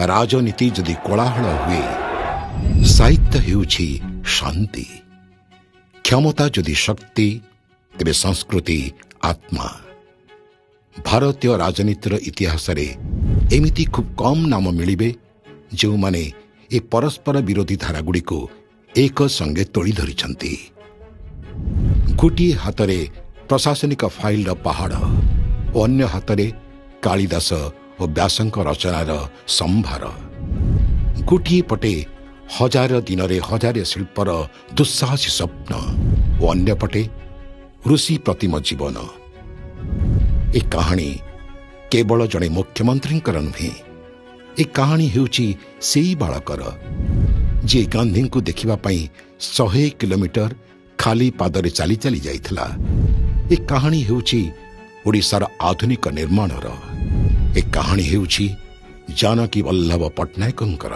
राजनीति जदि कोलाहल हुए साहित्य हेउछि शांति, क्षमता जदि शक्ति तेरे संस्कृति आत्मा। भारतीय राजनीतिर इतिहास रे एमिति खूब कम नाम मिलिबे जो माने ए परस्पर विरोधी धारागुड़ी को एक संगे तोड़ी धरिछंती। गोटिए हातरे प्रशासनिक फाइल पहाड़ और अन्य हातरे कालिदास और व्यासंक रचनार संभार। गोटिए पटे हजार दिन रे हजार शिल्पर दुस्साहसी स्वप्न और अन्य पटे ऋषि प्रतिम जीवन। ए कहानी केवल जड़े मुख्यमंत्री नुहे, ए कहानी हेउची सेई बालकर जे गांधी को देखिबा पई 100 किलोमीटर खाली पादरे चली चली जाइथिला। ए कहानी हेउची ओडिशार आधुनिक निर्माणर। ए कहानी हेउची जानकी वल्लभ पट्टनायकंकर।